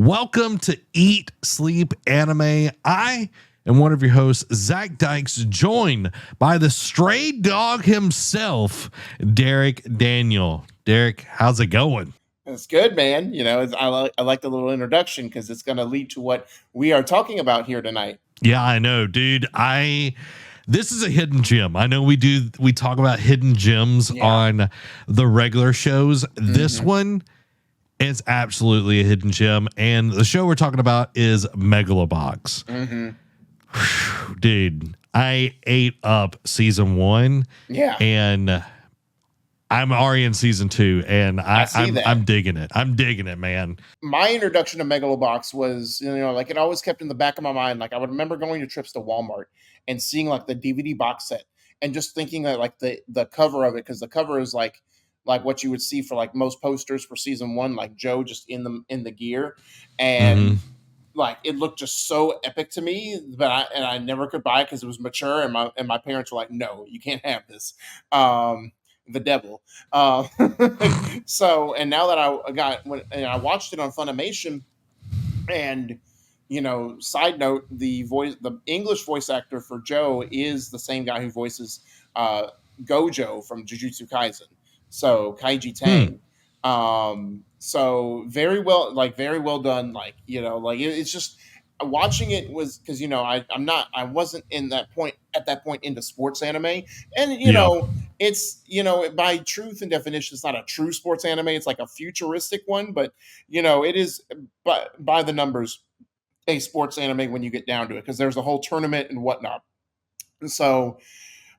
Welcome to Eat, Sleep, Anime. I am one of your hosts, Zach Dykes, joined by the stray dog himself, Derek Daniel. Derek, how's it going? It's good, man. I like the little introduction because it's going to lead to what we are talking about here tonight. Yeah, I know, dude. This is a hidden gem. I know we talk about hidden gems on the regular shows. This one is absolutely a hidden gem, and the show we're talking about is Megalobox. Dude, I ate up season 1, and I'm already in season 2, and I'm digging it. I'm digging it, man. My introduction to Megalobox was, like it always kept in the back of my mind. Like I would remember going to trips to Walmart and seeing like the DVD box set, and just thinking that like the cover of it, because the cover is like what you would see for like most posters for season 1, like Joe just in the gear, and like it looked just so epic to me. But I never could buy it because it was mature, and my parents were like, no, you can't have this. The devil. So, and now that I watched it on Funimation, and side note, the English voice actor for Joe is the same guy who voices Gojo from Jujutsu Kaisen. So Kaiji Tang. So very well done. It's just watching it was because I wasn't at that point into sports anime, and it's by truth and definition it's not a true sports anime. It's like a futuristic one, but it is by the numbers a sports anime when you get down to it, because there's a whole tournament and whatnot. And so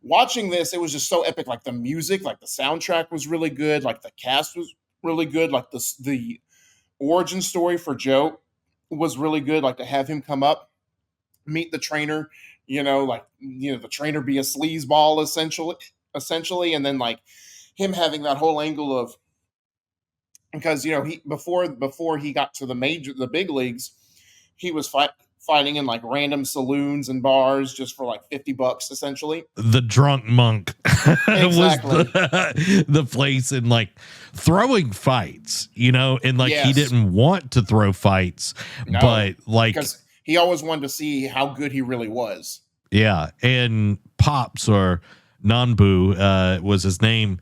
watching this, it was just so epic. Like the music, like the soundtrack was really good. Like the cast was really good. Like the origin story for Joe was really good. Like to have him come up, meet the trainer, the trainer be a sleazeball essentially, and then like him having that whole angle of, because he before he got to the big leagues, he was fighting in like random saloons and bars just for like $50 essentially. The drunk monk Exactly. was the place, and like throwing fights, and like he didn't want to throw fights, but like because he always wanted to see how good he really was. Yeah. And Pops, or Nanbu was his name.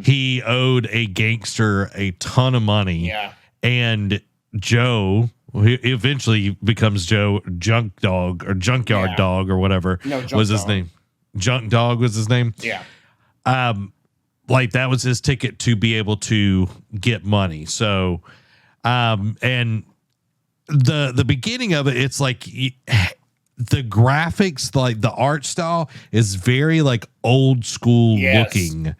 He owed a gangster a ton of money. Yeah. And Joe, he eventually becomes Joe Junk Dog or Junkyard Dog or whatever was his name. Junk Dog was his name. Yeah. Like that was his ticket to be able to get money. So, and the beginning of it, it's like the graphics, like the art style is very like old school looking.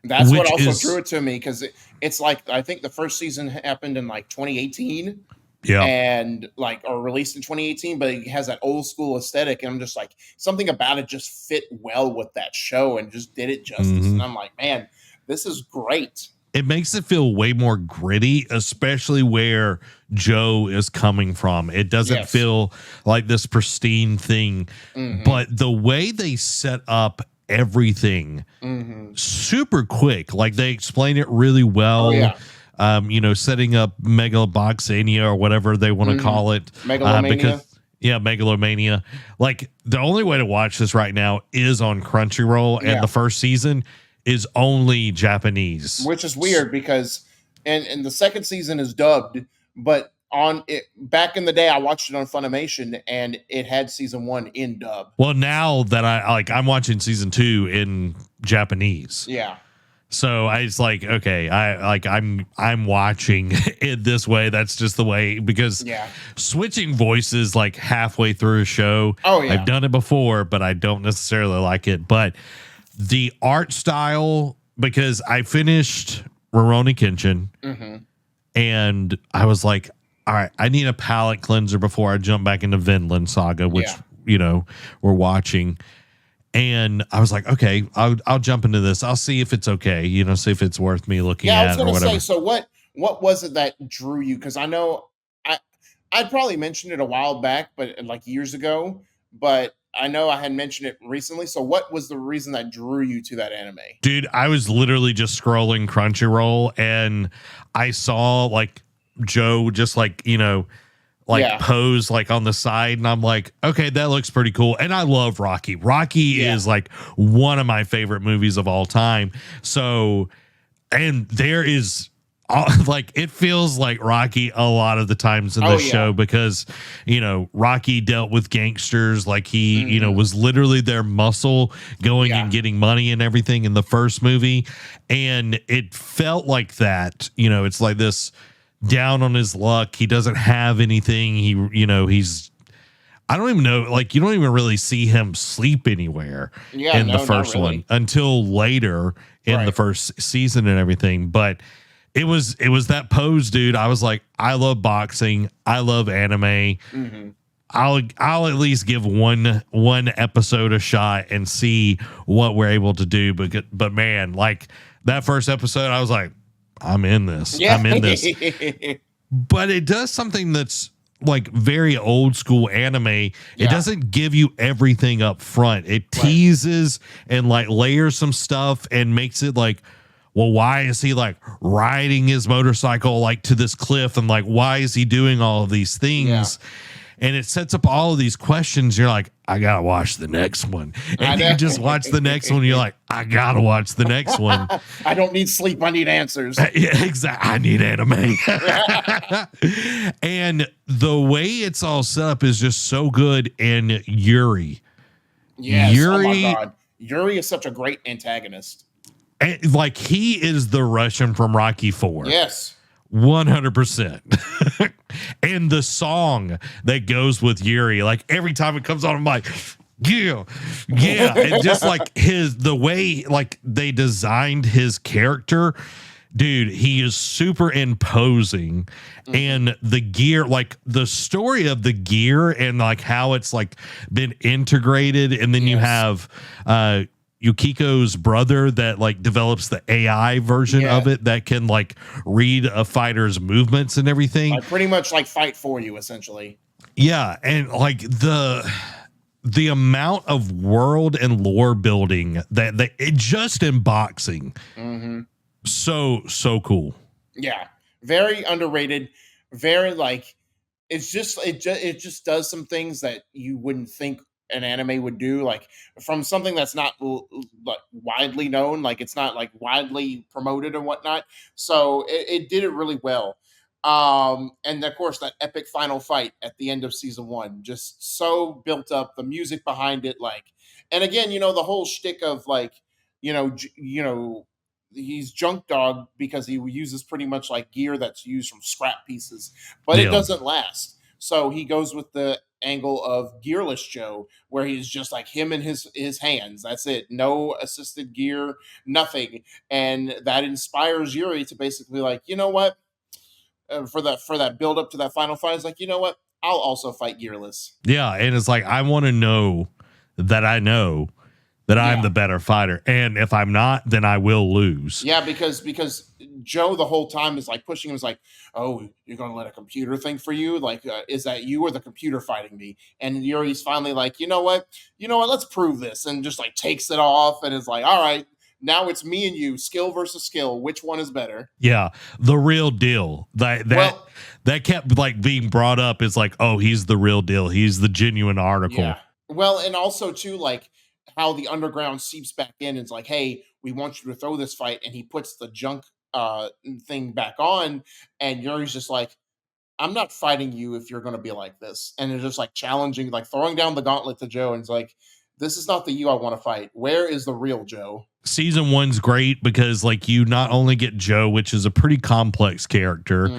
That's what also drew it to me, because it's like, I think the first season happened in like 2018. Yeah. And or released in 2018, but it has that old school aesthetic. And I'm just like, something about it just fit well with that show and just did it justice. And I'm like, man, this is great. It makes it feel way more gritty, especially where Joe is coming from. It doesn't feel like this pristine thing, but the way they set up everything super quick, like they explain it really well. Setting up Megaloboxania or whatever they want to call it. Megalomania. Megalomania. Like the only way to watch this right now is on Crunchyroll, and the first season is only Japanese, which is weird because and the second season is dubbed, but on it back in the day I watched it on Funimation and it had season 1 in dub. Well, now that I'm watching season 2 in Japanese. Yeah. So I was like, okay, I'm watching it this way. That's just the way, because switching voices like halfway through a show. I've done it before, but I don't necessarily like it. But the art style, because I finished Rurouni Kenshin, and I was like, all right, I need a palate cleanser before I jump back into Vinland Saga, which we're watching. And I was like, okay, I'll jump into this. I'll see if it's okay, see if it's worth me looking at. I was going to say, so what was it that drew you? Because I know I'd probably mentioned it a while back, but like years ago, but I know I had mentioned it recently. So what was the reason that drew you to that anime? Dude, I was literally just scrolling Crunchyroll, and I saw like Joe just like, like pose like on the side, and I'm like, okay, that looks pretty cool. And I love Rocky. Rocky is like one of my favorite movies of all time. So, and there is like, it feels like Rocky a lot of the times in this show, because, you know, Rocky dealt with gangsters, like he, you know, was literally their muscle going and getting money and everything in the first movie. And it felt like that, you know, it's like this down on his luck. He doesn't have anything. He, you know, I don't even know, like, you don't even really see him sleep anywhere in the first one until later in the first season and everything. But it was that pose, dude. I was like, I love boxing. I love anime. I'll at least give one episode a shot and see what we're able to do. But man, like that first episode, I was like, I'm in this. I'm in this. But it does something that's like very old school anime. It doesn't give you everything up front. It teases and like layers some stuff and makes it like, well, why is he like riding his motorcycle like to this cliff, and like why is he doing all of these things? And it sets up all of these questions. You're like, I gotta watch the next one. And you just watch the next one. You're like, I gotta watch the next one. I don't need sleep. I need answers. Yeah, exactly. I need anime. And the way it's all set up is just so good. And Yuri. Yes. Yuri, oh my God. Yuri is such a great antagonist. And like, he is the Russian from Rocky 4. Yes. 100%. And the song that goes with Yuri, like every time it comes on, I'm like, yeah. And just like the way like they designed his character, dude, he is super imposing. And the gear, like the story of the gear and like how it's like been integrated. And then you have Yukiko's brother that like develops the AI version of it that can like read a fighter's movements and everything. Like pretty much like fight for you, essentially. Yeah. And like the amount of world and lore building that it just in boxing. So cool. Yeah. Very underrated. Very like, it just does some things that you wouldn't think an anime would do, like from something that's not like widely known, like it's not like widely promoted and whatnot. So it did it really well. And of course that epic final fight at the end of season 1, just so built up, the music behind it, like, and again, you know, the whole shtick of like, you know, he's junk dog because he uses pretty much like gear that's used from scrap pieces, but it doesn't last. So he goes with the angle of Gearless Joe, where he's just like him and his hands. That's it. No assisted gear, nothing. And that inspires Yuri to basically like, you know what? For that build up to that final fight, is like, you know what? I'll also fight gearless. Yeah, and it's like, I want to know that I'm the better fighter, and if I'm not, then I will lose. Yeah, because Joe the whole time is like pushing him, is like, oh, you're gonna let a computer think for you? Like, is that you or the computer fighting me? And Yuri's finally like, you know what? Let's prove this, and just like takes it off, and is like, all right, now it's me and you, skill versus skill. Which one is better? Yeah, the real deal. That kept like being brought up. Is like, oh, he's the real deal. He's the genuine article. Yeah. Well, and also too, like how the underground seeps back in. It's like, hey, we want you to throw this fight, and he puts the junk thing back on, and Yuri's just like, I'm not fighting you if you're going to be like this. And it's just like challenging, like throwing down the gauntlet to Joe, and it's like, this is not the you I want to fight. Where is the real Joe? Season 1's great because like you not only get Joe, which is a pretty complex character,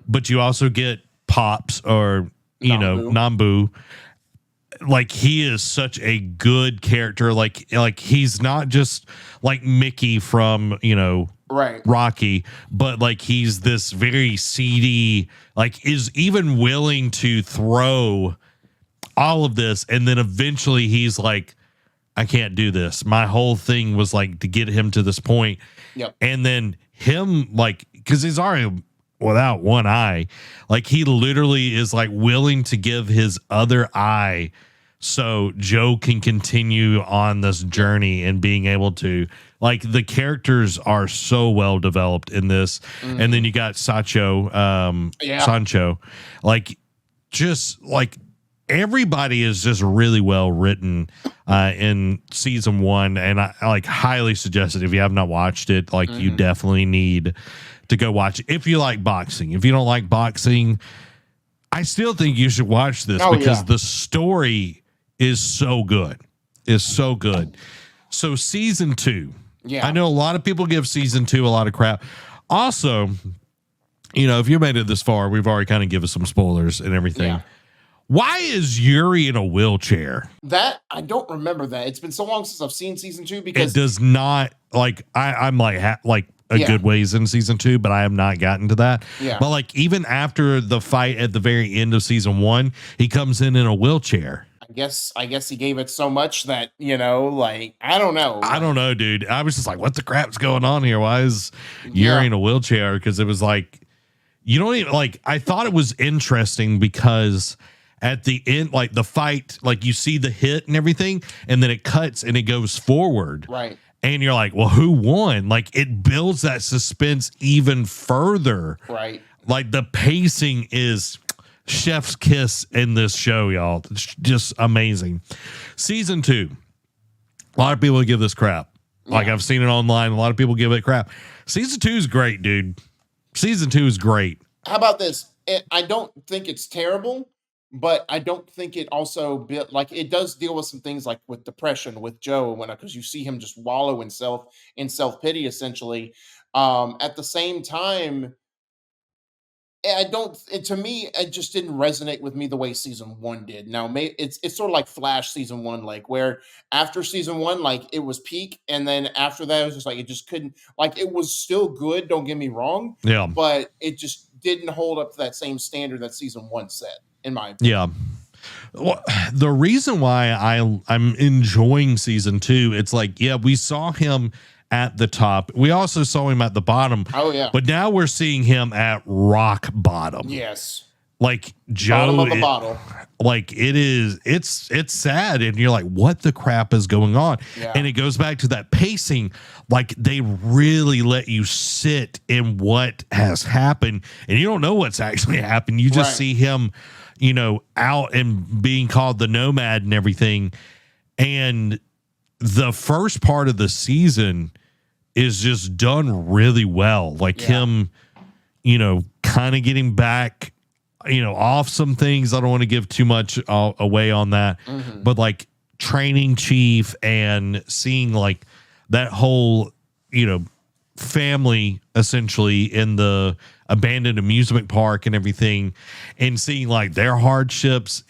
but you also get Pops, or Nambu. Like, he is such a good character. Like he's not just like Mickey from, Rocky, but like he's this very seedy, like is even willing to throw all of this. And then eventually he's like, I can't do this. My whole thing was like to get him to this point. Yep. And then him, like, because he's already without one eye, like he literally is like willing to give his other eye so Joe can continue on this journey and being able to, like, the characters are so well developed in this. And then you got Sancho, like just like everybody is just really well written in season 1, and I like highly suggest it if you have not watched it. Like you definitely need to go watch it if you like boxing. If you don't like boxing, I still think you should watch this because the story is so good. Is so good. So season 2. Yeah. I know a lot of people give season 2 a lot of crap. Also, you know, if you made it this far, we've already kind of given some spoilers and everything. Yeah. Why is Yuri in a wheelchair? That I don't remember that. It's been so long since I've seen season 2 because it does not like I'm like a good ways in season 2, but I have not gotten to that. Yeah. But like even after the fight at the very end of season 1, he comes in a wheelchair. I guess he gave it so much that, you know, like, I don't know. I don't know, dude. I was just like, what the crap's going on here? Why is Yuri in a wheelchair? Because it was like, you don't even like, I thought it was interesting because at the end, like the fight, like you see the hit and everything, and then it cuts and it goes forward. Right. And you're like, well, who won? Like it builds that suspense even further. Right. Like the pacing is chef's kiss in this show, y'all. It's just amazing. Season 2. A lot of people give this crap. Like I've seen it online. A lot of people give it crap. Season 2 is great, dude. Season 2 is great. How about this? I don't think it's terrible, but I don't think it also like it does deal with some things like with depression with Joe because you see him just wallow in self-pity essentially. At the same time, to me, it just didn't resonate with me the way season 1 did. Now, it's sort of like Flash season 1, like where after season 1, like it was peak, and then after that, it was just like it just couldn't. Like it was still good. Don't get me wrong. Yeah. But it just didn't hold up to that same standard that season 1 set, in my opinion. Yeah. Well, the reason why I'm enjoying season 2, it's like, yeah, we saw him at the top. We also saw him at the bottom. Oh yeah. But now we're seeing him at rock bottom. Yes. Like Joe, bottom of the bottle. Like it's sad, and you're like, what the crap is going on? Yeah. And it goes back to that pacing. Like they really let you sit in what has happened, and you don't know what's actually happened. You just see him, you know, out and being called the Nomad and everything. And the first part of the season is just done really well. Like him, you know, kind of getting back, you know, off some things. I don't want to give too much away on that, but like training Chief and seeing like that whole, you know, family essentially in the abandoned amusement park and everything, and seeing like their hardships.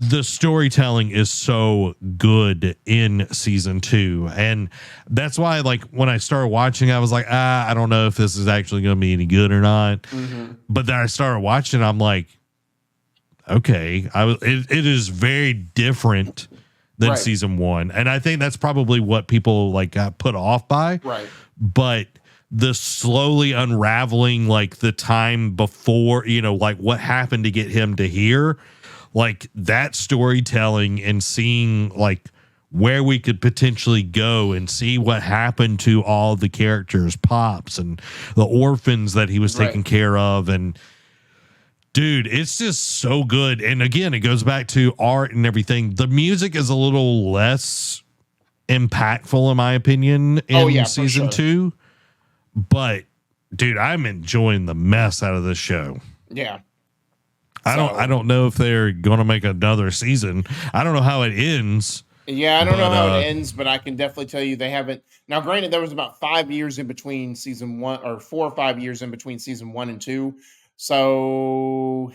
The storytelling is so good in season 2. And that's why, like, when I started watching, I was like, I don't know if this is actually going to be any good or not. But then I started watching, I'm like, okay, it is very different than season 1. And I think that's probably what people like got put off by. Right. But the slowly unraveling, like the time before, you know, like what happened to get him to here, like that storytelling and seeing like where we could potentially go and see what happened to all the characters, Pops and the orphans that he was taking care of. And dude, it's just so good. And again, it goes back to art and everything. The music is a little less impactful in my opinion in season 2, but dude, I'm enjoying the mess out of this show. Yeah. I don't know if they're going to make another season. I don't know how it ends. Yeah, I don't know how it ends, but I can definitely tell you they haven't. Now, granted, there was about 5 years in between season 1, or 4 or 5 years in between season 1 and 2. So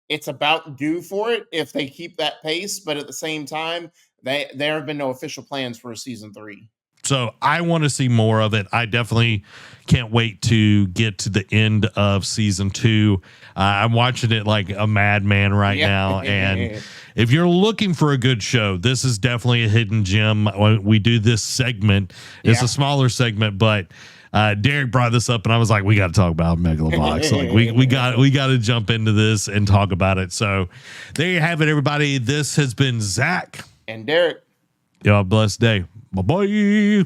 it's about due for it if they keep that pace. But at the same time, there have been no official plans for a season 3. So I want to see more of it. I definitely can't wait to get to the end of season 2. I'm watching it like a madman right now. And if you're looking for a good show, this is definitely a hidden gem. When we do this segment, it's a smaller segment, but Derek brought this up and I was like, we got to talk about Megalobox. Like we got to jump into this and talk about it. So there you have it, everybody. This has been Zach and Derek. Y'all have a blessed day. Bye-bye.